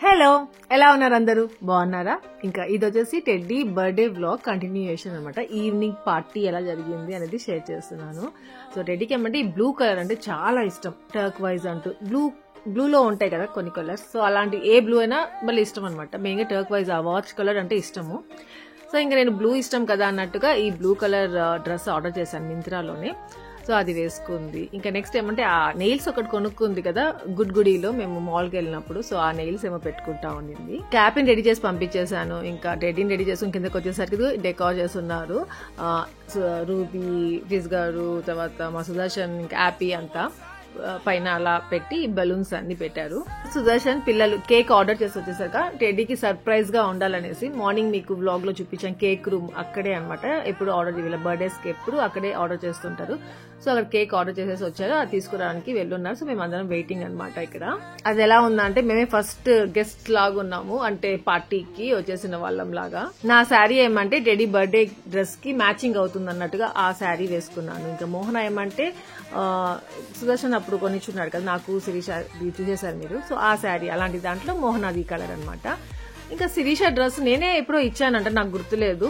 Hello, ఎలా ఉన్నారు అందరూ? బాగున్నారా? ఇంకా ఇది వచ్చేసి టెడ్డీ బర్త్డే వ్లాగ్ కంటిన్యూయేషన్ అనమాట. ఈవినింగ్ పార్టీ ఎలా జరిగింది అనేది షేర్ చేస్తున్నాను. సో టెడ్డీకి ఏమంటే ఈ బ్లూ కలర్ అంటే చాలా ఇష్టం. టర్క్ వైజ్ అంటూ బ్లూలో ఉంటాయి కదా కొన్ని కలర్స్. సో అలాంటి ఏ బ్లూ అయినా మళ్ళీ ఇష్టం అనమాట. మెయిన్గా టర్క్ వైజ్ ఆ వాచ్ కలర్ అంటే ఇష్టము. సో ఇంకా నేను బ్లూ ఇష్టం కదా అన్నట్టుగా ఈ బ్లూ కలర్ డ్రెస్ ఆర్డర్ చేశాను మింత్రాలోనే. సో అది వేసుకుంది. ఇంకా నెక్స్ట్ ఏమంటే ఆ నెయిల్స్ ఒకటి కొనుక్కుంది కదా గుడిలో మేము మాల్కి వెళ్ళినప్పుడు. సో ఆ నెయిల్స్ ఏమో పెట్టుకుంటా ఉండింది. క్యాప్ని రెడీ చేసి పంపించేశాను. ఇంకా టెడ్డీని రెడీ చేసుకుని కిందకి వచ్చేసరికి డెకార్ చేస్తున్నారు రూబీ, ఫిజ్ గారు, తర్వాత మా సుదర్శన్, ఇంకా యాపీ అంతా పైన అలా పెట్టి బలూన్స్ అన్ని పెట్టారు. సుదర్శన్ పిల్లలు కేక్ ఆర్డర్ చేసి వచ్చేసాక టెడ్డీకి సర్ప్రైజ్ గా ఉండాలనేసి మార్నింగ్ మీకు వ్లాగ్ లో చూపించాను కేక్ రూమ్ అక్కడే అనమాట. ఎప్పుడు ఆర్డర్ వీళ్ళ బర్త్డేస్ కి ఎప్పుడు అక్కడే ఆర్డర్ చేస్తుంటారు. సో అక్కడ కేక్ ఆర్డర్ చేసేసి వచ్చారు. అది తీసుకురావడానికి వెళ్ళున్నారు. సో మేము అందరం వెయిటింగ్ అనమాట. ఇక్కడ అది ఎలా ఉందంటే మేమే ఫస్ట్ గెస్ట్ లాగా ఉన్నాము, అంటే పార్టీకి వచ్చేసిన వాళ్ళం లాగా. నా శారీ ఏమంటే టెడ్డీ బర్త్డే డ్రెస్ కి మ్యాచింగ్ అవుతుంది అన్నట్టుగా ఆ శారీ వేసుకున్నాను. ఇంకా మోహన ఏమంటే సుదర్శన్ అప్పుడు కొనిచ్చున్నాడు కదా నాకు, శిరీష చూసేశారు మీరు. సో ఆ శారీ అలాంటి దాంట్లో మోహనాది కలర్ అనమాట. ఇంకా శిరీష డ్రెస్ నేనే ఎప్పుడో ఇచ్చానంట, నాకు గుర్తులేదు.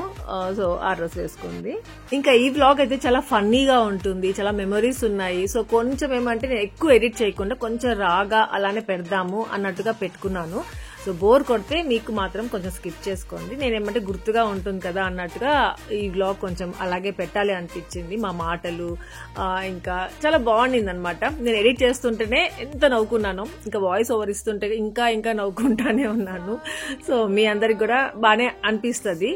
సో ఆ డ్రెస్ వేసుకుంది. ఇంకా ఈ వ్లాగ్ అయితే చాలా ఫన్నీగా ఉంటుంది, చాలా మెమరీస్ ఉన్నాయి. సో కొంచెం ఏమంటే నేను ఎక్కువ ఎడిట్ చేయకుండా కొంచెం రాగా అలానే పెడదాము అన్నట్టుగా పెట్టుకున్నాను. సో బోర్ కొడితే మీకు మాత్రం కొంచెం స్కిప్ చేసుకోండి. నేనేమంటే గుర్తుగా ఉంటుంది కదా అన్నట్టుగా ఈ వ్లాగ్ కొంచెం అలాగే పెట్టాలి అనిపించింది. మా మాటలు ఇంకా చాలా బాగుండింది అనమాట. నేను ఎడిట్ చేస్తుంటేనే ఎంత నవ్వుకున్నాను, ఇంకా వాయిస్ ఓవర్ ఇస్తుంటే ఇంకా నవ్వుకుంటానే ఉన్నాను. సో మీ అందరికి కూడా బాగానే అనిపిస్తుంది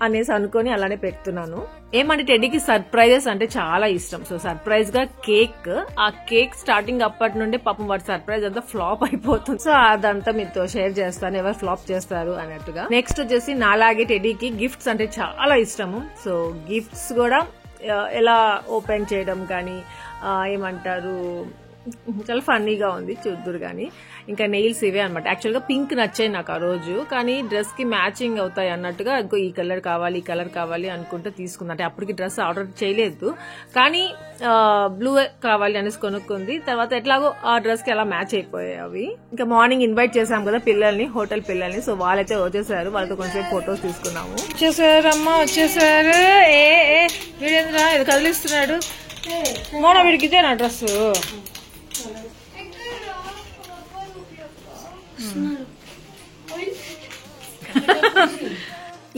అనేసి అనుకొని అలానే పెడుతున్నాను. ఏమంటే టెడ్డీకి సర్ప్రైజెస్ అంటే చాలా ఇష్టం. సో సర్ప్రైజ్ గా ఆ కేక్ స్టార్టింగ్ అప్పటి నుండి పాపం వాటి సర్ప్రైజ్ అంతా ఫ్లాప్ అయిపోతుంది. సో అదంతా మీతో షేర్ చేస్తాను, ఎవరు ఫ్లాప్ చేస్తారు అన్నట్టుగా. నెక్స్ట్ వచ్చేసి నాలాగే టెడ్డీకి గిఫ్ట్స్ అంటే చాలా ఇష్టము. సో గిఫ్ట్స్ కూడా ఎలా ఓపెన్ చేయడం కానీ ఏమంటారు చాలా ఫన్నీగా ఉంది, చూద్దురు కానీ. ఇంకా నెయిల్స్ ఇవే అనమాట. యాక్చువల్గా పింక్ నచ్చాయి నాకు ఆ రోజు, కానీ డ్రెస్ కి మ్యాచింగ్ అవుతాయి అన్నట్టుగా ఇంకో ఈ కలర్ కావాలి అనుకుంటే తీసుకుంది. అంటే అప్పటికి డ్రెస్ ఆర్డర్ చేయలేదు, కానీ బ్లూ కావాలి అనేసి కొనుక్కుంది. తర్వాత ఎట్లాగో ఆ డ్రెస్ కి అలా మ్యాచ్ అయిపోయాయి అవి. ఇంకా మార్నింగ్ ఇన్వైట్ చేసాం కదా పిల్లల్ని, హోటల్ పిల్లల్ని. సో వాళ్ళైతే వచ్చేసారు, వాళ్ళతో కొంచెం ఫొటోస్ తీసుకున్నాము. వచ్చేసారమ్మా, వచ్చేసారు. వీడేంద్రా ఇది కదిలిస్తున్నాడు? మోనా వీడికి ఇదే నా డ్రెస్.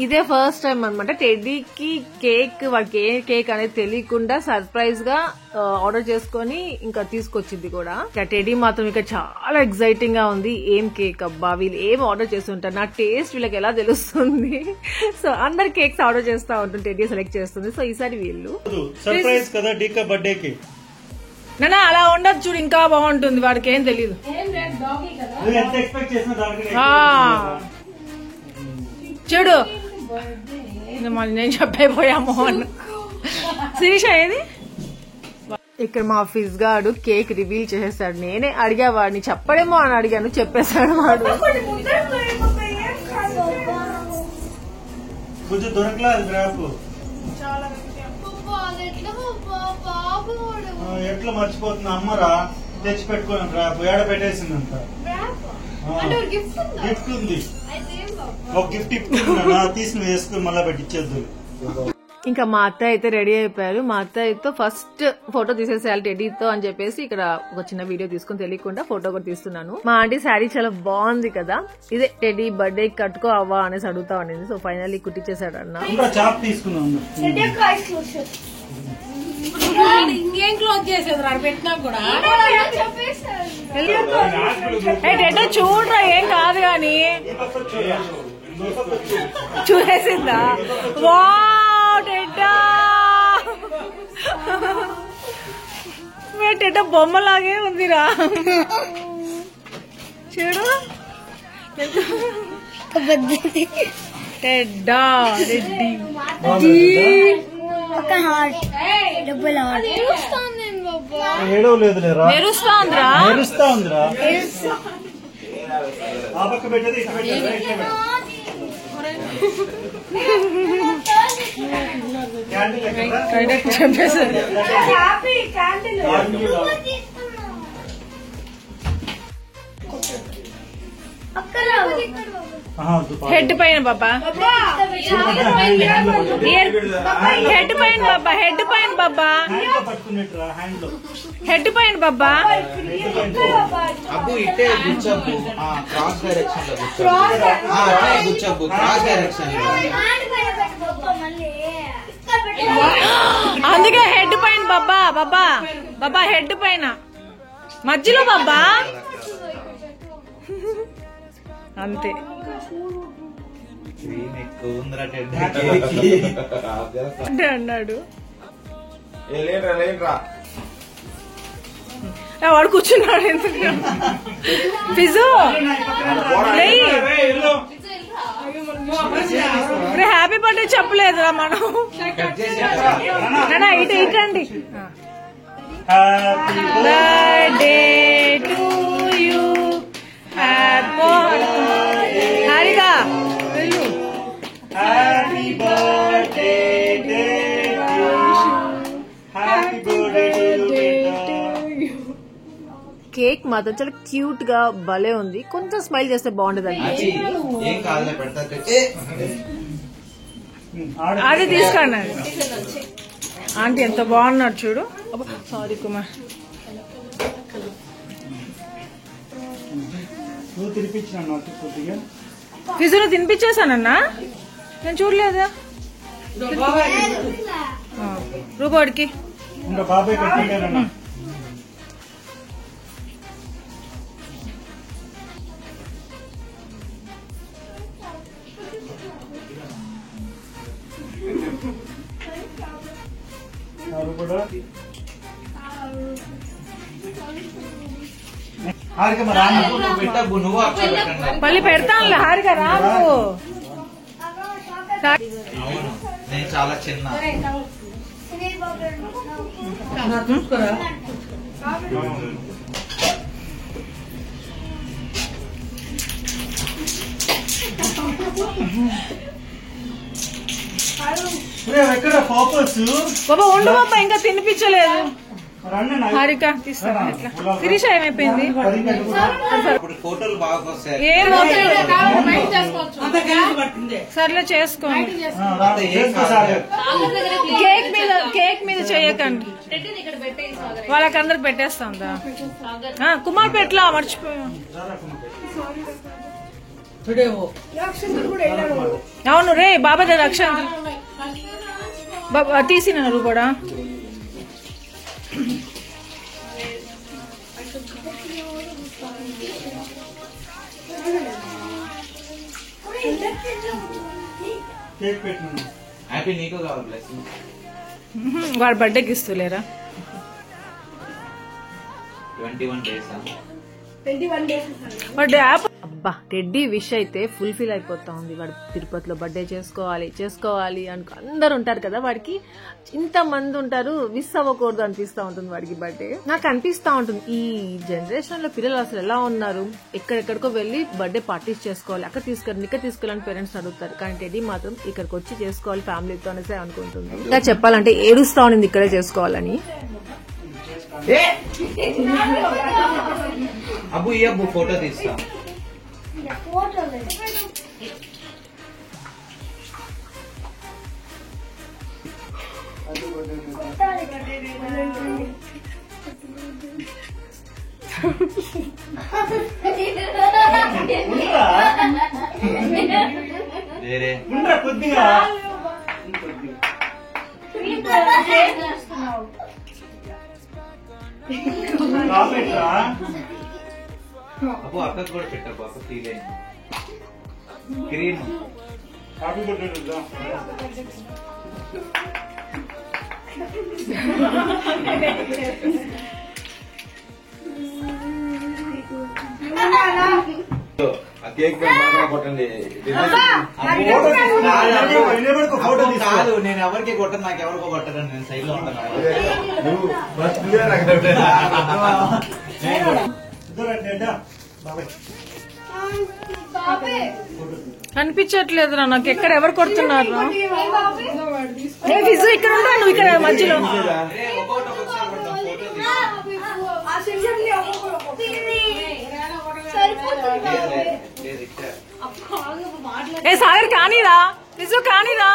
ఇదే ఫస్ట్ టైం అనమాట టెడ్డీకి వాడికి ఏ కేక్ అనేది తెలియకుండా సర్ప్రైజ్ గా ఆర్డర్ చేసుకుని ఇంకా తీసుకొచ్చింది కూడా. టెడ్డీ మాత్రం ఇక చాలా ఎక్సైటింగ్ గా ఉంది. ఏం కేక్ అబ్బా, వీళ్ళు ఏం ఆర్డర్ చేస్తుంటారు, నా టేస్ట్ వీళ్ళకి ఎలా తెలుస్తుంది. సో అందరు కేక్స్ ఆర్డర్ చేస్తా ఉంటుంది, టెడ్డీ సెలెక్ట్ చేస్తుంది. సో ఈసారి వీళ్ళు సర్ప్రైజ్ కదా డీకా బర్త్డేకి. నానా అలా ఉండదు చూడు, ఇంకా బాగుంటుంది. వాడికి ఏం తెలీదు. చూడు మళ్ళీ నేను చెప్పైపోయాము అన్న. శిరీష ఏది? ఇక్కడ మా ఫిజ్ గాడు కేక్ రివీల్ చేసేస్తాడు. నేనే అడిగా వాడిని చెప్పడేమో అని అడిగాను, చెప్పేశాడు వాడు. ఎట్లా మర్చిపోతున్నా అమ్మరా, తెచ్చి పెట్టుకోను ర్యాప్ ఏడ పెట్టేసిందంట. గిఫ్ట్ ఉంది, ఒక గిఫ్ట్ ఇప్పుడున్నా తీసుకుని వేసుకుని మళ్ళా పెట్టించేద్దు. ఇంకా మా అత్తయ్య అయితే రెడీ అయిపోయారు. మా అత్తయ్యతో ఫస్ట్ ఫోటో తీసేసేయాలి టెడ్డీతో అని చెప్పేసి ఇక్కడ ఒక చిన్న వీడియో తీసుకుని తెలియకుండా ఫోటో కూడా తీస్తున్నాను. మా ఆంటీ శారీ చాలా బాగుంది కదా, ఇదే టెడ్డీ బర్త్డే కట్టుకో అవ్వా అనేసి అడుగుతా ఉండింది. సో ఫైనల్లీ కుట్టించేసాడు అన్న. చాప్ తీసుకున్నాను. ఇంకేం క్లోజ్ చేసేది రాడు పెట్టినా కూడా. చూడరా ఏం కాదు గాని చూసేసిందా? వా టెడ్డా బొమ్మలాగే ఉందిరా, చూడు. టెడ్డా రెడ్డి మెరుస్తా ఉందిరా. ఆ పక్క పెట్టేది ఇటు పెట్టేది. హెడ్ పైన బాబా, హెడ్ పైన బాబా, హెడ్ పైన బాబా, హెడ్ పైన బాబా. అబ్బు ఇట్టే గుచ్చబ్బు, క్రాస్ డైరెక్షన్ లో గుచ్చబ్బు, క్రాస్ డైరెక్షన్ లో. అందుకే హెడ్ పైన బాబా, బాబా బాబా హెడ్ పైన మధ్యలో బాబా, అంతే. అన్నాడు వాడు కూర్చున్నాడు. ఎందుకు ఫిజు హ్యాపీ బర్త్డే చెప్పలేదు మనం. ఇటు ఇటండి. బర్త్డే టు యూ, హారిగా happy birthday happy birthday. Cake మాత్రం చాలా క్యూట్ గా భలే ఉంది. కొంచెం స్మైల్ చేస్తే బాగుండదు అండి. అది తీసుకోండి. ఆంటీ ఎంత బాగున్నాడు చూడు. సారీ కుమార్, నువ్వు తినిపించిన కొద్దిగా ఫిజును తినిపించేసానన్నా, నేను చూడలేదా. రూపాడికి ఇంకా బాబాయ్ కట్టింటానన్నా. మళ్ళీ పెడతానులే హారిక రావు. నేను చాలా చిన్న. ఎక్కడ ఫోకస్ బాబా ఉండు బాబా, ఇంకా తినిపించలేదు. హారిక శిరీష ఏమైపోయింది? ఫోటోలు బాగా వస్తాయి. సర్లే చేసుకోండి. కేక్ మీద చేయకండి, వాళ్ళకందరు పెట్టేస్తాందా. కుమార్ పెట్లా మర్చిపోయా. అవును రే బాబా రక్షణ తీసినారు కూడా. హ్యాపీ నీకు కావాలి బ్లెస్సింగ్. వాడు బర్త్డేకి ఇస్తలేరా? 21 days. Birthday app. అబ్బా టెడ్డీ విష్ అయితే ఫుల్ఫిల్ అయిపోతా ఉంది. వాడు తిరుపతిలో బర్త్డే చేసుకోవాలి అందరు ఉంటారు కదా, వాడికి ఇంత మంది ఉంటారు, మిస్ అవ్వకూడదు అనిపిస్తా ఉంటుంది వాడికి బర్త్డే. నాకు అనిపిస్తా ఉంటుంది ఈ జనరేషన్ లో పిల్లలు అసలు ఎలా ఉన్నారు, ఎక్కడెక్కడికో వెళ్లి బర్త్డే పార్టీస్ చేసుకోవాలి, అక్కడ తీసుకెళ్ళని పేరెంట్స్ అడుగుతారు. కానీ టెడ్డీ మాత్రం ఇక్కడికి వచ్చి చేసుకోవాలి ఫ్యామిలీతో అనేసి అనుకుంటుంది. ఇంకా చెప్పాలంటే ఏడుస్తా ఉంది ఇక్కడే చేసుకోవాలని. అబ్బు ఈ అబ్బు ఫోటో తీస్తా. కొద్దిగా అబ్బు అక్కకు కూడా పెట్టారు, అక్క ఫీల్ అయింది. Green happy birthday. కేక్ కొట్టండి. కాదు నేను ఎవరికి కొట్టను, నాకు ఎవరికో కొట్టదని నేను సైడ్ లో ఉంటాను. కనిపించట్లేదు నాకు ఎక్కడ ఎవరు కొడుతున్నారు. ఇక్కడ ఉంటా, నువ్వు ఇక్కడ మధ్యలో. లేదు ఏ సాగర్ కానీరా, నిజం కానీరా.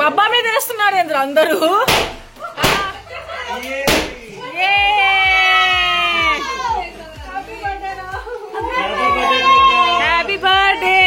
బబ్బా మీద వేస్తున్నారు ఏంద్ర అందరూ. Happy birthday.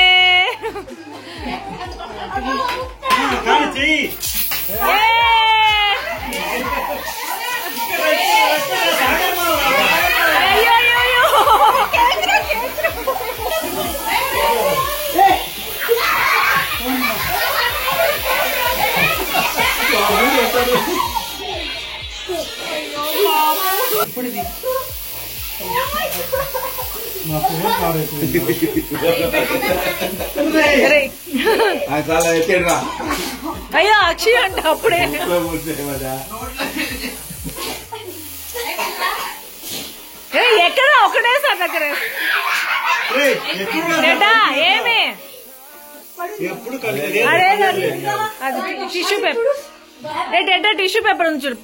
అయ్యో అక్షయ్ అంట అప్పుడే. ఎక్కడ ఒకటే సార్ దగ్గర ఏమి అదే టిష్యూ పేపర్. టిష్యూ పేపర్ ఉంది చూడు.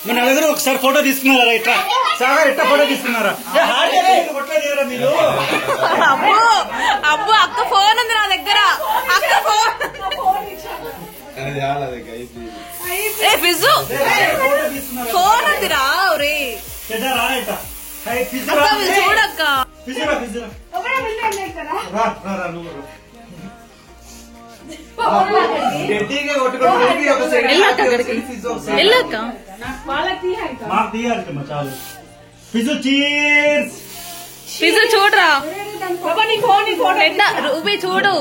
మన నలుగురు ఒకసారి ఫోటో తీసుకున్నారా? ఇట్లా సాగర్ ఇట్లా ఫోటో తీసుకున్నారా? మీరు అబ్బో అబ్బో అక్క ఫోన్ ఉంది నా దగ్గర. అక్క ఫోన్ ఫిజు ఫోన్ ఉంది రా. చూడక్క వెళ్ళక్క ఫిజు చూడరా. రూబీ చూడు.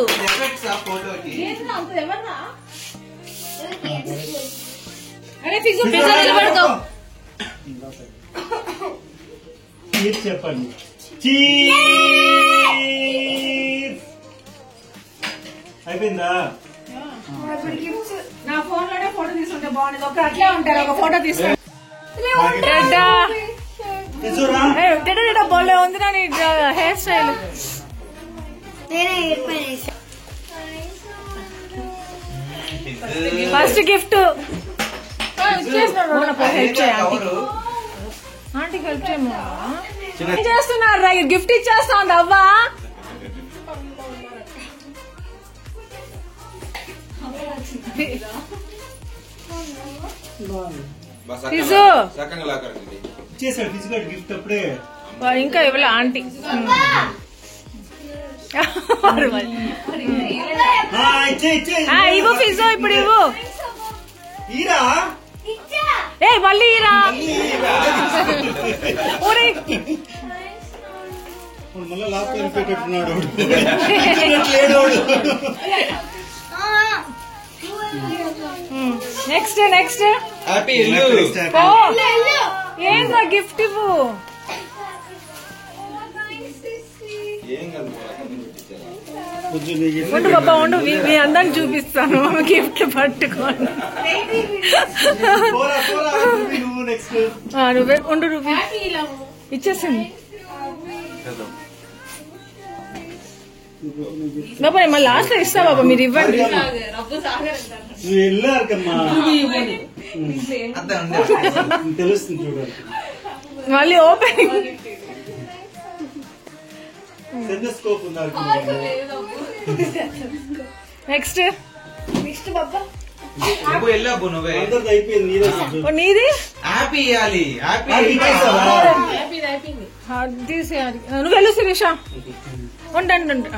అరే ఫిజు ఫిజు నిలబడుకో. చెప్పండి. అయిపోయిందా? నా ఫోన్ లోనే ఫోటో తీసుకుంటే బాగుంది. ఒక అట్లే ఉంటారు. ఒక ఫోటో తీసుకుంటా బోలే ఉంది నా hair style. First gift help చేయండి. ఆంటీకి హెల్ప్ చేయము. చేస్తున్నారా? గిఫ్ట్ ఇచ్చేస్తా ఉంది అవ్వా. గిఫ్ట్ అప్పుడే ఇంకా ఇవ్వలే ఆంటీ. ఇవ్వు ఫిజు ఇప్పుడు ఇవ్వు. ఏ మళ్ళీ ఈరా. మళ్ళీ లాస్ట్ పెట్టేట్టున్నాడు. నెక్స్ట్ నెక్స్ట్ ఏంద్రా గిఫ్ట్ ఇవ్వు. ఉండు బాబా ఉండు, మీ అందరిని చూపిస్తాను. గిఫ్ట్ పట్టుకోండి. నువ్వే ఉండు. రూపీ ఇచ్చేసింది బాబా. మళ్ళీ లాస్ట్ లో ఇస్తా బాబా, మీరు ఇవ్వండి. తెలుస్తుంది చూడండి. మళ్ళీ ఓపెనింగ్ నెక్స్ట్ నీది తీసేయాలి. నువ్వు వెళ్ళు శిరీష. ఉండండి.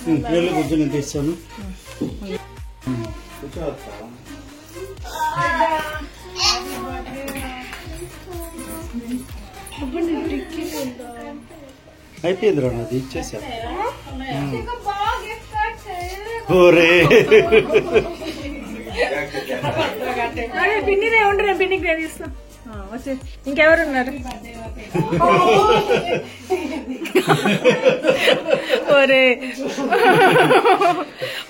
కొంచెం తీస్తాను. అయిపోయింది రా, నాది ఇచ్చేసా. పిన్నిదే ఉండి నేను పిన్నికి నేను ఇస్తాను. వచ్చే ఇంకెవరున్నారు? ఒరే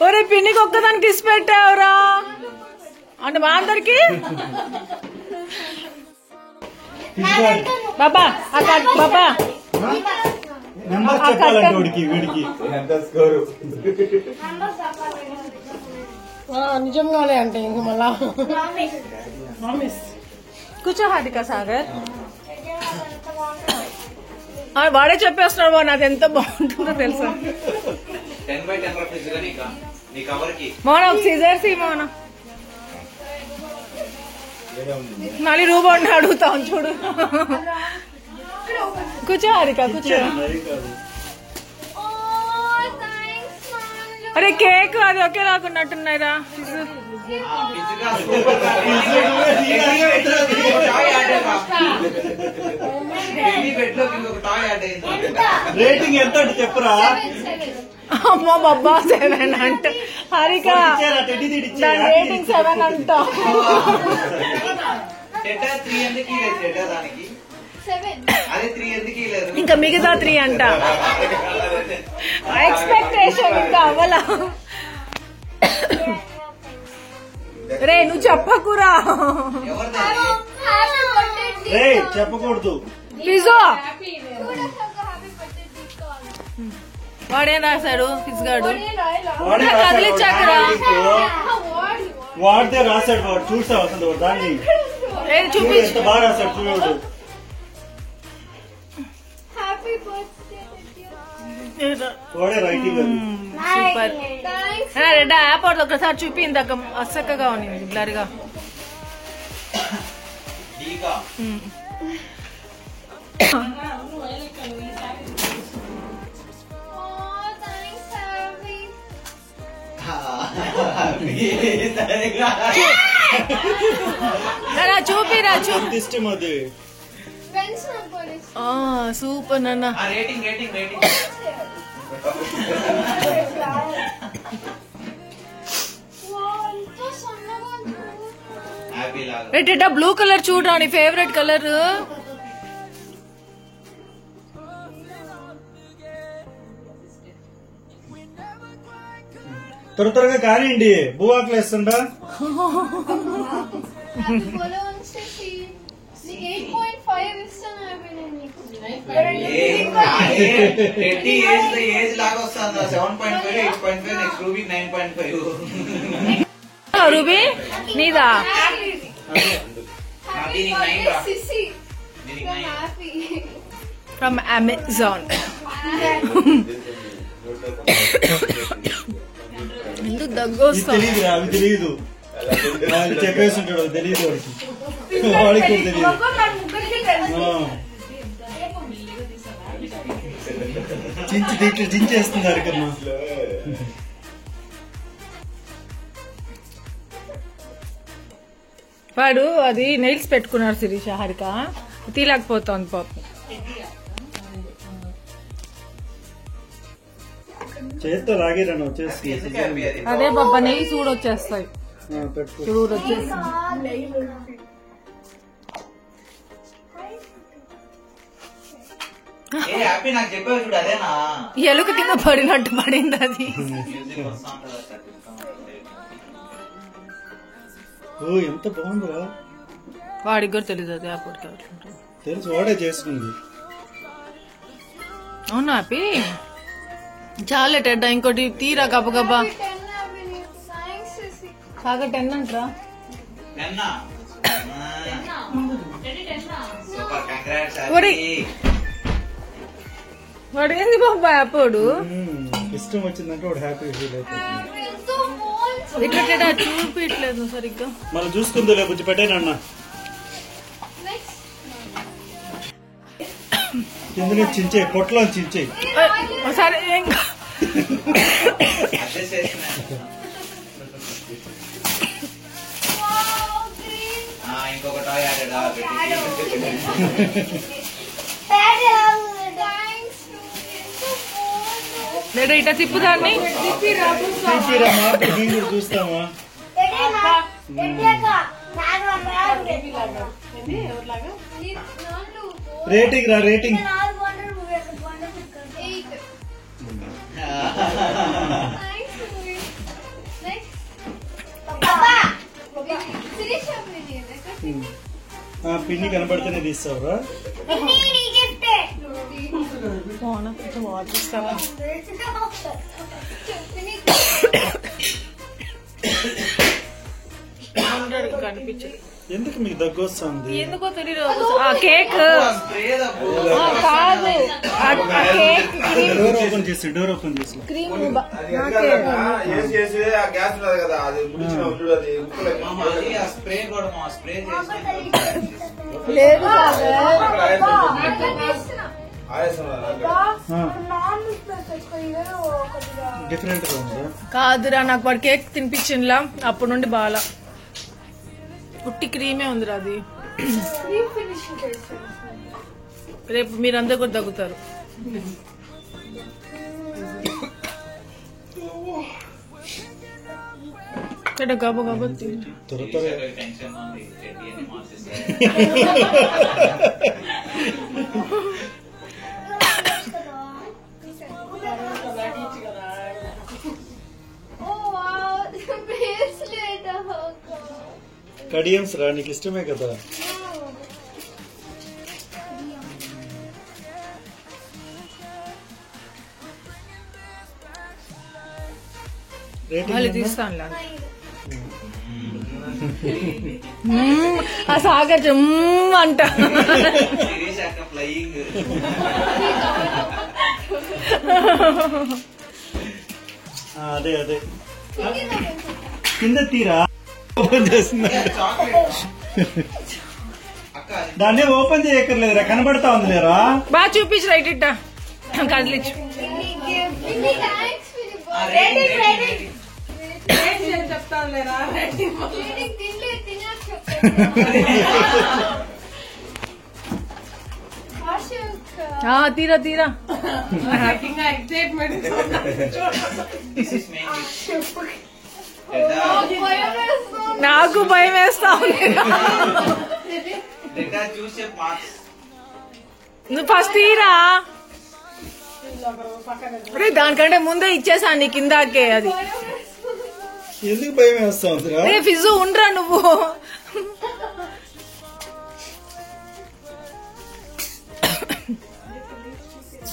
ఒరే పిన్నికి ఒక్కదానికి ఇసి పెట్టావురా అంటే మా అందరికి. బాబా బాబా నిజంగానే అంటే ఇంక మళ్ళా కూర్చో హారిక సాగర్. వాడే చెప్పేస్తున్నాడు బాబు, నాది ఎంత బాగుంటుందో తెలుసా. 10x10 రూపీస్ నీ కవర్ కి మౌన ఒక సీజర్స్ మౌన మళ్ళీ రూబాన్ని అడుగుతాం చూడు. కూర్చో హారిక కూర్చో. అరే కేక్ అది ఒకే రాకున్నట్టున్నాయిరా. రేటింగ్ ఎంత అంటే చెప్పురా. అమ్మో బాబా 7 అంట హారిక, దాని రేటింగ్ 7 అంట. ఇంకా మిగతా 3 అంట. ఎక్స్పెక్టేషన్ ఇంకా అవ్వలా. రే నువ్వు చెప్పకురా. చెప్పకూడదు. పిజ్జా వాడేం రాశాడు పిజ్గాడు కదిలిచ్చాకరా. వాడితే రాశాడు వాడు, చూసావు అసలు దాన్ని చూపి ఎంత బాగా రాశాడు చూడు. వాడే రైటింగ్ సూపర్. రెడ్డా యాప్ ఒకసారి చూపి, ఇందాక అసక్కగా ఉంది బ్లర్ గా. చూపిరా చూపి. ఇష్టం అది. సూపర్ నాన్న. బ్లూ కలర్ చూడరా, నీ ఫేవరెట్ కలర్. త్వరగా కానివ్వండి, భూవాకులు వేస్తుండా. రూబీ నీదా ఫ్రమ్ అమెజాన్. ఎందుకు దగ్గు వస్తుంది తెలియదు, అవి తెలియదు. చెప్పేసి ఉంటాడు, తెలియదు వాడికి తెలియదు. చించి దీంట్లో చించేస్తున్నారు కన్నా. వాడు అది నెయిల్స్ పెట్టుకున్నాడు శిరీష. హారిక తీలేకపోతుంది పాపం. చేత్తో లాగిరను వచ్చేసి. అదే బాబా నెయ్యి చూడు వచ్చేస్తాయి. చూడు వచ్చేసి ఎలుక కింద పడినట్టు పడింది అది. ఓ ఎంత బాగుందిరా. వాడికి కూడా తెలీదు అది అప్పటికి. తెలుసు, వాడే చేసుకుంది. అవునా హ్యాపీ చాలా టెడ్డా. ఇంకోటి తీరా గబగబా. కాగా 10 అంటరా. వాడు ఏంది బాబా అప్పుడు ఇష్టం వచ్చిందంటే వాడు హ్యాపీ ఫీల్ అయిపోతుంది. ఇట్లా చూపించలేదు సరిగ్గా. మనం చూసుకుందో లేకపోతే పెట్టేనన్నా. కింద నుంచి చించే, పొట్లో చించే. సరే లేదా ఇట్లా తిప్పుదాన్ని చూస్తామా. రేటింగ్ రా, రేటింగ్. పిన్ని కనబడితేనే తీస్తావురా. ఎందుకు మీకు దగ్గు వస్తుంది? ఎందుకో తెలియదు. కేక్ స్ప్రే కాదు, డోర్ ఓపెన్ చేసి క్రీమ్ స్ప్రే కూడా స్ప్రే లేదు డిఫరెంట్ గా ఉందా? కాదురా, నాకు వాడు కేక్ తినిపించిందిలా, అప్పటి నుండి బాగా పుట్టి క్రీమే ఉందిరా అది. రేపు మీరందరూ కూడా తగ్గుతారు. గబ గబ త్వర త్వర టెన్షన్ ఉంది. కడియమ్స్ రా, నీకు ఇష్టమే కదా. మళ్ళీ తీస్తాను. ఆ సాగర్ అంట ఫ్లయింగ్ అదే అదే కింద తీరా ఓపెన్ చేస్తున్నా. దాన్ని ఓపెన్ చేయక్కర్లేదురా, కనబడతా ఉంది లేరా. బాగా చూపించు, రైట్ ఇట్ట కదిలించు. తీరా తీరా. నాకు భయం వేస్తా ఉంది. నువ్వు ఫస్ట్ తీరా. దానికంటే ముందే ఇచ్చేసాను నీ కిందాకే. అది ఎందుకు భయం వేస్తా ఉందిరా? ఫిజు ఉండరా నువ్వు.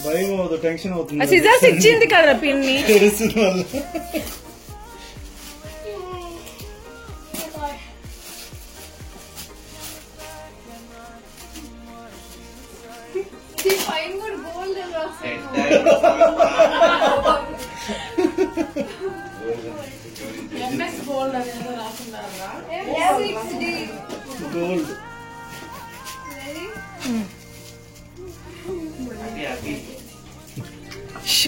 భయం అవుతుంది, టెన్షన్ అవుతుంది. సిజర్స్ ఇచ్చింది కదా పిన్ని. తెలుసు వాళ్ళు. గోల్డ్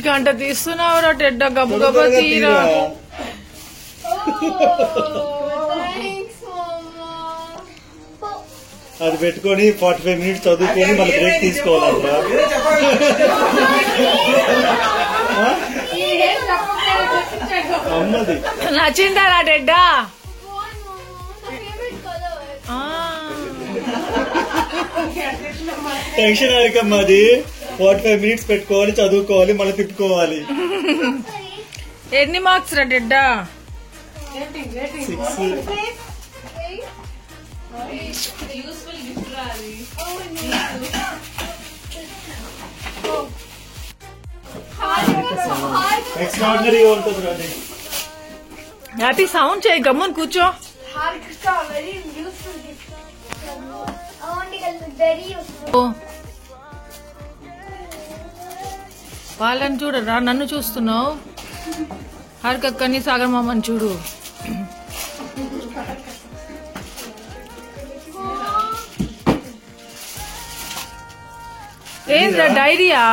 గంట తీస్తున్నావురా టెడ్డ, గబ్బు గబ్బ తీరా. అది పెట్టుకొని 45 మినిట్స్ చదువుకొని మళ్ళీ బ్రేక్ తీసుకోవాలంటరా. అమ్మది నచ్చిందా నా టెడ్డ? టెన్షన్ అడగమ్మా. అది 45 మినిట్స్ పెట్టుకోవాలి, చదువుకోవాలి, మళ్ళీ తిప్పుకోవాలి. ఎన్ని మార్క్స్ రా టెడ్డ? 6. ఎక్స్ట్రాడినరీ ఉంటుంది అది. హ్యాపీ సౌండ్ చేయి, గమ్మున కూర్చో. వాళ్ళని చూడరా, నన్ను చూస్తున్నావు. హరికక్కని సాగర్ మామని చూడు. ఏంద్రా డైరీయా?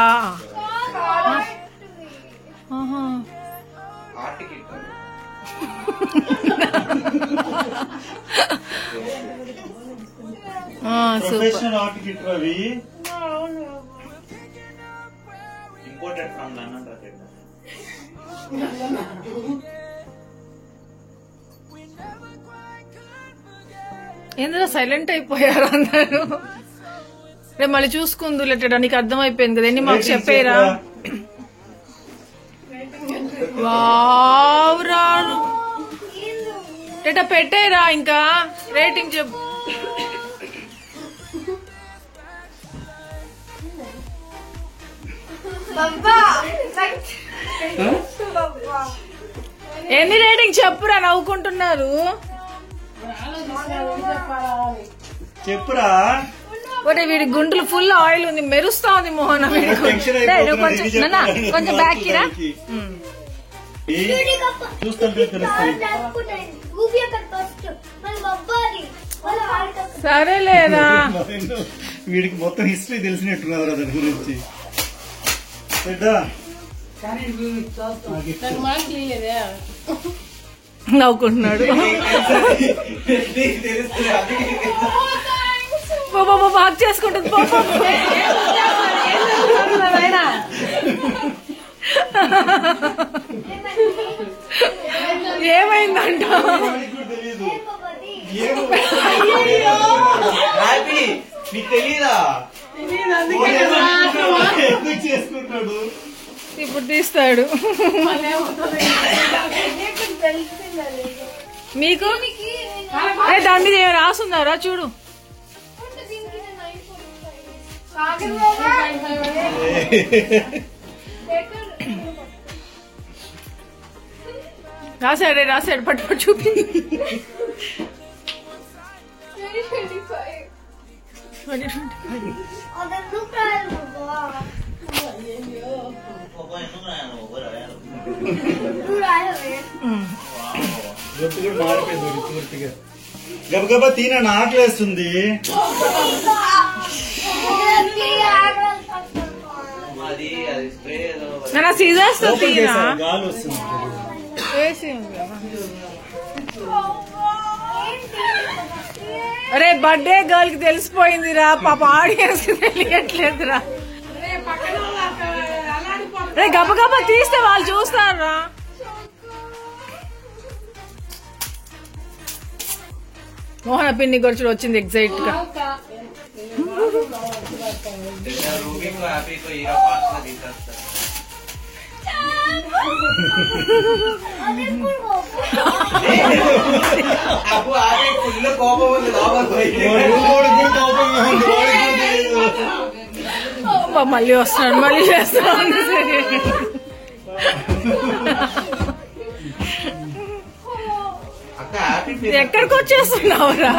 Professional art kit Ravi. Imported from London. ఏంద్రా సైలెంట్ అయిపోయారు అందరు. రేపు మళ్ళీ చూసుకుందు లేటెడ్, నీకు అర్థమైపోయింది కదా. ఎన్ని మార్క్స్ చెప్పేరా? వావ్, డేటా పెట్టేరా. ఇంకా రేటింగ్ చెప్పు. ఎన్ని రేటింగ్ చెప్పురా, నవ్వుకుంటున్నారు. చెప్పురా. ఒకటి వీడి గుంటలు ఫుల్ ఆయిల్ ఉంది, మెరుస్తా ఉంది మోహన్. కొంచెం బ్యాక్ కిరా. చూస్తుంటే తెలుస్తుంది. సరే లేదా వీడికి మొత్తం హిస్టరీ తెలిసినట్టున్నారు దాని గురించి. నవ్వుకుంటున్నాడు. బాగా చేసుకుంటుంది. ఏమైందంట? చేసుకుంటాడు ఇప్పుడు తీస్తాడు. మీకు దాని మీద ఏం రాసున్నారా చూడు. రాశాడు పట్టు చూపి. 2025. మారిపోయింది పూర్తిగా. గబగబా తిన ఆకలేస్తుంది. సీజర్స్ తో తినా గాలి వస్తుంది. అరే బర్త్డే గర్ల్ కి తెలిసిపోయిందిరా, పాప ఆడియన్స్ కి తెలియట్లేదురా. రే గబగబా తీస్తే వాళ్ళు చూస్తారా. మోహన పిన్ని గురించి వచ్చింది ఎగ్జైట్ గా. మళ్ళీ వస్తున్నాడు, మళ్ళీ చేస్తున్నాడు. ఎక్కడికి వచ్చేస్తున్నావురా?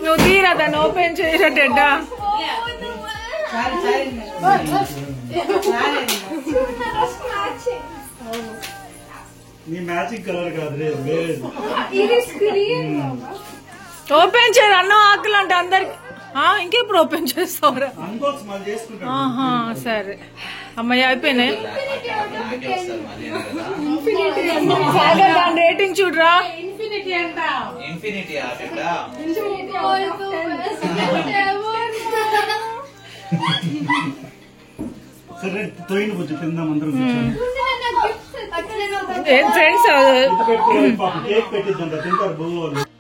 నువ్వు తీరా దాన్ని ఓపెన్ చేయటడ్డా. నీ మ్యాచింగ్ కలర్ కాదు. ఓపెన్ చేయరు, అన్నం ఆకలి అంటే అందరికి. ఇంకెప్పుడు ఓపెన్ చేస్తావురా? సరే అమ్మాయి అయిపోయినాయి. దాని రేటింగ్ చూడరా. సరే తోయిన కొంచెం తిందాం అందరం.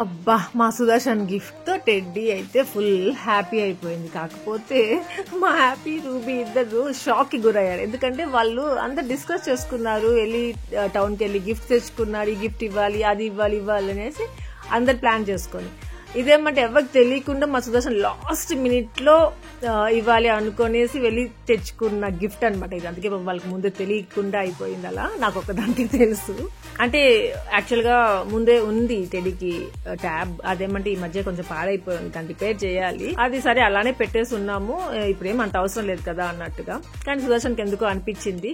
అబ్బా మా సుదర్శన్ గిఫ్ట్ తో టెడ్డీ అయితే ఫుల్ హ్యాపీ అయిపోయింది. కాకపోతే మా హ్యాపీ రూబీ ఇద్దరు షాక్ కి గురయ్యారు. ఎందుకంటే వాళ్ళు అందరు డిస్కస్ చేసుకున్నారు, వెళ్ళి టౌన్ కి వెళ్ళి గిఫ్ట్ తెచ్చుకున్నారు. ఈ గిఫ్ట్ ఇవ్వాలి, అది ఇవ్వాలి అనేసి అందరు ప్లాన్ చేసుకొని, ఇదేమంటే ఎవరికి తెలియకుండా మా సుదర్శన్ లాస్ట్ మినిట్ లో ఇవ్వాలి అనుకునేసి వెళ్ళి తెచ్చుకున్న గిఫ్ట్ అనమాట ఇది. అందుకే వాళ్ళకి ముందే తెలియకుండా అయిపోయింది. అలా నాకు ఒకదానికి తెలుసు. అంటే యాక్చువల్ గా ముందే ఉంది టెడీకి ట్యాబ్, అదేమంటే ఈ మధ్య కొంచెం పాడైపోయింది, దాన్ని రిపేర్ చేయాలి. అది సరే అలానే పెట్టేసి ఉన్నాము, ఇప్పుడేం అంత అవసరం లేదు కదా అన్నట్టుగా. కానీ సుదర్శన్కి ఎందుకో అనిపించింది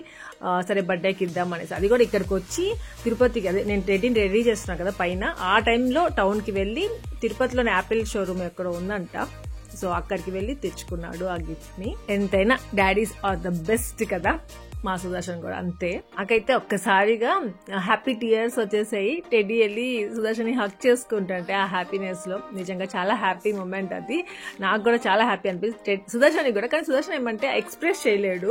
సరే బర్త్డేకి ఇద్దాం అనేసి. అది కూడా ఇక్కడికి వచ్చి తిరుపతికి, అదే నేను టెడ్డీని రెడీ చేస్తున్నా కదా పైన, ఆ టైంలో టౌన్ కి వెళ్లి తిరుపతిలోని యాపిల్ షోరూమ్ ఎక్కడో ఉందంట, సో అక్కడికి వెళ్లి తెచ్చుకున్నాడు ఆ గిఫ్ట్ ని. ఎంతైనా డాడీస్ ఆర్ ద బెస్ట్ కదా, మా సుదర్శన్ కూడా అంతే. నాకైతే ఒక్కసారిగా హ్యాపీ టీయర్స్ వచ్చేసాయి. టెడ్డీ వెళ్ళి సుదర్శన్ ని హక్ చేసుకుంటుంటే ఆ హ్యాపీనెస్ లో నిజంగా చాలా హ్యాపీ మూమెంట్ అది. నాకు కూడా చాలా హ్యాపీ అనిపిస్తుంది, సుదర్శన్ కూడా. కానీ సుదర్శన్ ఏమంటే ఎక్స్ప్రెస్ చేయలేడు,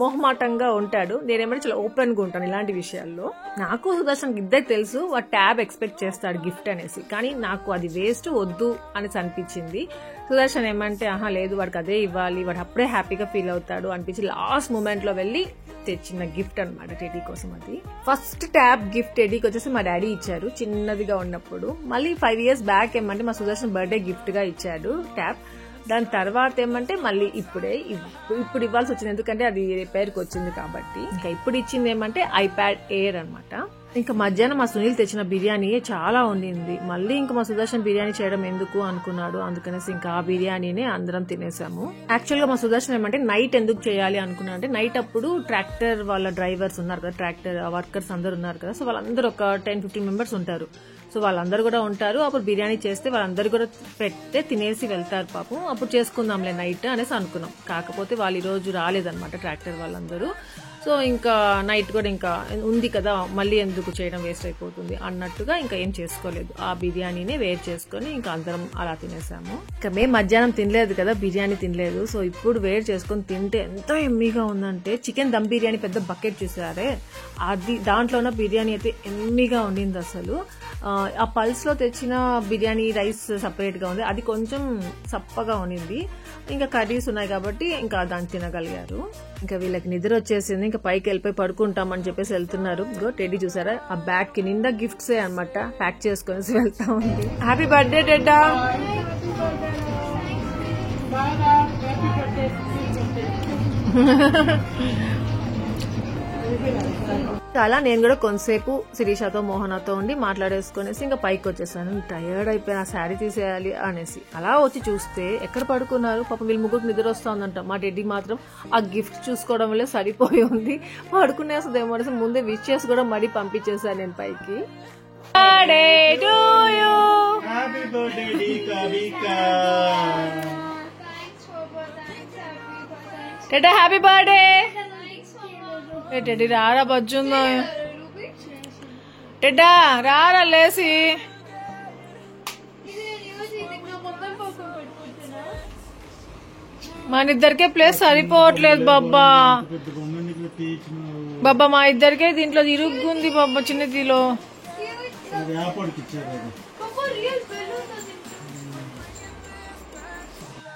మొహమాటంగా ఉంటాడు. నేనేమంటే చాలా ఓపెన్ గా ఉంటాను ఇలాంటి విషయాల్లో. నాకు సుదర్శన్ ఇద్దరు తెలుసు వాడు ట్యాబ్ ఎక్స్పెక్ట్ చేస్తాడు గిఫ్ట్ అనేసి, కానీ నాకు అది వేస్ట్ వద్దు అనేసి అనిపించింది. సుదర్శన్ ఏమంటే లేదు వాడికి అదే ఇవ్వాలి, వాడు అప్పుడే హ్యాపీగా ఫీల్ అవుతాడు అనిపించి లాస్ట్ మూమెంట్ లో వెళ్ళి తెచ్చిన గిఫ్ట్ అనమాట టెడీ కోసం. అది ఫస్ట్ ట్యాబ్ గిఫ్ట్ టెడీకి వచ్చేసి మా డాడీ ఇచ్చారు చిన్నదిగా ఉన్నప్పుడు. మళ్ళీ 5 years బ్యాక్ ఏమంటే మా సుదర్శన్ బర్త్డే గిఫ్ట్ గా ఇచ్చాడు ట్యాబ్. దాని తర్వాత ఏమంటే మళ్ళీ ఇప్పుడు ఇవ్వాల్సి వచ్చింది, ఎందుకంటే అది రిపేర్కి వచ్చింది కాబట్టి. ఇంకా ఇప్పుడు ఇచ్చింది ఏమంటే ఐప్యాడ్ ఎయిర్ అనమాట. ఇంకా మధ్యాహ్నం మా సునీల్ తెచ్చిన బిర్యానీ చాలా ఉండింది. మళ్ళీ ఇంకా మా సుదర్శన్ బిర్యానీ చేయడం ఎందుకు అనుకున్నాడు, అందుకనేసి ఇంకా ఆ బిర్యానీనే అందరం తినేసాము. యాక్చువల్ గా మా సుదర్శన్ ఏమంటే నైట్ ఎందుకు చేయాలి అనుకున్నా అంటే, నైట్ అప్పుడు ట్రాక్టర్ వాళ్ళ డ్రైవర్స్ ఉన్నారు కదా, ట్రాక్టర్ వర్కర్స్ అందరు ఉన్నారు కదా, సో వాళ్ళందరూ ఒక 10-15 మెంబర్స్ ఉంటారు. సో వాళ్ళందరూ కూడా ఉంటారు. అప్పుడు బిర్యానీ చేస్తే వాళ్ళందరూ కూడా పెడితే తినేసి వెళ్తారు పాపం, అప్పుడు చేసుకుందాంలే నైట్ అనేసి అనుకున్నాం. కాకపోతే వాళ్ళు ఈ రోజు రాలేదన్నమాట ట్రాక్టర్ వాళ్ళందరూ. సో ఇంకా నైట్ కూడా ఇంకా ఉంది కదా, మళ్ళీ ఎందుకు చేయడం, వేస్ట్ అయిపోతుంది అన్నట్టుగా ఇంకా ఏం చేసుకోలేదు. ఆ బిర్యానీనే వేరు చేసుకొని ఇంకా అందరం అలా తినేసాము. ఇంకా మేము మధ్యాహ్నం తినలేదు కదా, బిర్యానీ తినలేదు. సో ఇప్పుడు వేరు చేసుకొని తింటే ఎంతో ఎమ్మీగా ఉందంటే, చికెన్ దమ్ బిర్యానీ పెద్ద బకెట్ చూసారే, అది దాంట్లో ఉన్న బిర్యానీ అయితే ఎమ్మీగా ఉండింది అసలు. ఆ పల్స్ లో తెచ్చిన బిర్యానీ రైస్ సపరేట్ గా ఉంది, అది కొంచెం సప్పగా ఉండింది. ఇంకా కర్రీస్ ఉన్నాయి కాబట్టి ఇంకా దాన్ని తినగలిగారు. ఇంకా వీళ్ళకి నిద్ర వచ్చేసింది, ఇంకా పైకి వెళ్ళిపోయి పడుకుంటామని చెప్పేసి వెళ్తున్నారు. టెడ్డీ చూసారా, ఆ బ్యాగ్ కి నిండా గిఫ్ట్స్ అనమాట, ప్యాక్ చేసుకుని వెళ్తా ఉంది. హ్యాపీ బర్త్డే టెడ్డా. అలా నేను కూడా కొంతసేపు శిరీషతో మోహనతో ఉండి మాట్లాడేసుకునేసి ఇంకా పైకి వచ్చేసాను. టయర్డ్ అయిపోయిన శారీ తీసేయాలి అనేసి అలా వచ్చి చూస్తే ఎక్కడ పడుకున్నారు పాపం, వీళ్ళు ముగ్గురు నిద్ర వస్తా ఉందంట. మా టెడ్డీ మాత్రం ఆ గిఫ్ట్ చూసుకోవడం వల్ల సరిపోయి ఉంది, పడుకునేస్తుందేమో అనేసి ముందే విష్ చేసి కూడా మరీ పంపించేసాను నేను పైకి. హ్యాపీ బర్త్డే టెడ్డీ, రారా బజ్జుందో, టెడ్డా రారా లేసి. మన ఇద్దరికే ప్లేస్ సరిపోవట్లేదు బాబ్బా. బాబ్బా మా ఇద్దరికే దీంట్లో ఇరుగ్గుంది బాబ్బా, చిన్నదిలో.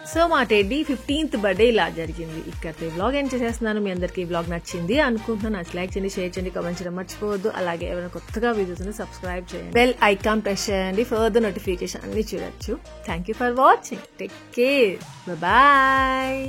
సో మా టెడ్డీ 15th బర్త్డే ఇలా జరిగింది. ఇక్కడితో వ్లాగ్ ఎండ్ చేసేస్తున్నాను. మీ అందరికీ ఈ వ్లాగ్ నచ్చింది అనుకుంటున్నాను. నచ్చి లైక్ చేయండి, షేర్ చేయండి, కామెంట్ చేయడం మర్చిపోవద్దు. అలాగే ఎవరైనా కొత్తగా వీడియోస్ సబ్స్క్రైబ్ చేయండి, బెల్ ఐకాన్ ప్రెస్ చేయండి, ఫర్దర్ నోటిఫికేషన్ అన్ని చూడొచ్చు. Thank you for watching, take care, bye.